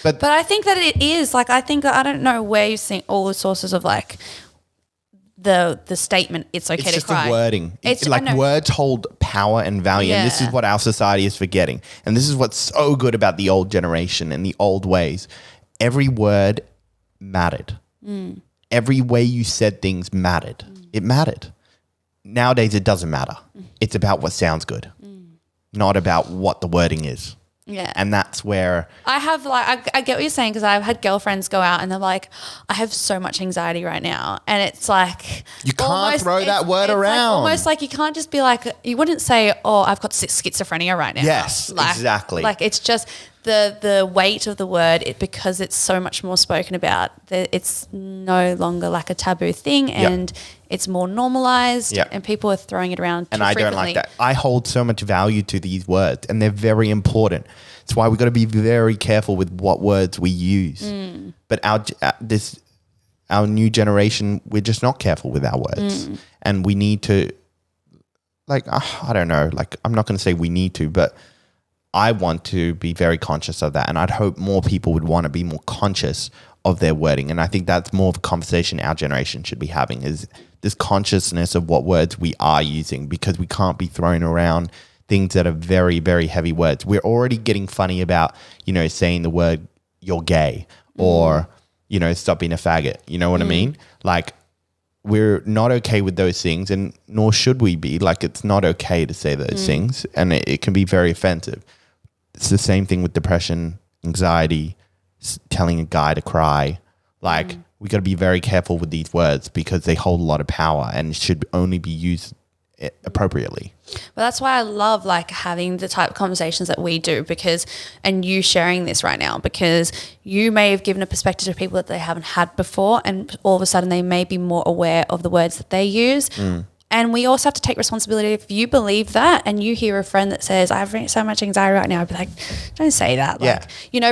But I think that it is like, I think that I don't know where you've seen all the sources of like the statement, it's okay to cry. It's just the wording. It's like words hold power and value. And this is what our society is forgetting. And this is what's so good about the old generation and the old ways. Every word mattered. Every way you said things mattered. It mattered. Nowadays, it doesn't matter. It's about what sounds good, not about what the wording is. Yeah. And that's where I have like, I get what you're saying, because I've had girlfriends go out and they're like, I have so much anxiety right now. And it's like, you can't throw that word around. Like almost like you can't just be like, you wouldn't say, oh, I've got schizophrenia right now. Yes, exactly. Like it's just the weight of the word, because it's so much more spoken about. It's no longer like a taboo thing, and it's more normalized, and people are throwing it around too frequently. Don't like that. I hold so much value to these words, and they're very important. That's why we've got to be very careful with what words we use. But our new generation, we're just not careful with our words, and we need to, like, I don't know, like, I'm not going to say we need to, but I want to be very conscious of that, and I'd hope more people would want to be more conscious of their wording. And I think that's more of a conversation our generation should be having, is this consciousness of what words we are using, because we can't be throwing around things that are very, very heavy words. We're already getting funny about, saying the word you're gay or, stop being a faggot. You know what I mean? Like, we're not okay with those things, and nor should we be. Like, it's not okay to say those things, and it can be very offensive. It's the same thing with depression, anxiety, telling a guy to cry. Like, we got to be very careful with these words, because they hold a lot of power and should only be used appropriately. Well, that's why I love like having the type of conversations that we do, and you sharing this right now, because you may have given a perspective to people that they haven't had before, and all of a sudden they may be more aware of the words that they use. And we also have to take responsibility. If you believe that and you hear a friend that says, I have so much anxiety right now, I'd be like, don't say that. Like,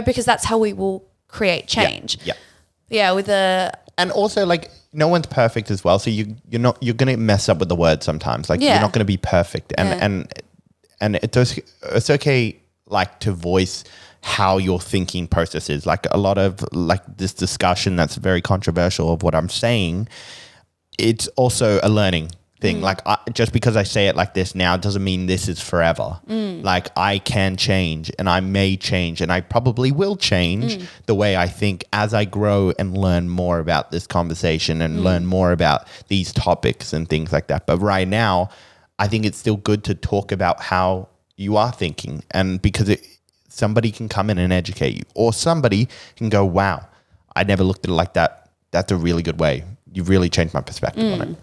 because that's how we will create change. And also, like, no one's perfect as well. So you're going to mess up with the word sometimes. Like, you're not going to be perfect. And it's okay, like, to voice how your thinking process is. Like, a lot of like this discussion that's very controversial of what I'm saying, it's also a learning thing. Like, just because I say it like this now doesn't mean this is forever. Like, I can change, and I may change, and I probably will change the way I think as I grow and learn more about this conversation and learn more about these topics and things like that. But right now, I think it's still good to talk about how you are thinking, and because somebody can come in and educate you, or somebody can go, wow, I never looked at it like that. That's a really good way. You've really changed my perspective on it.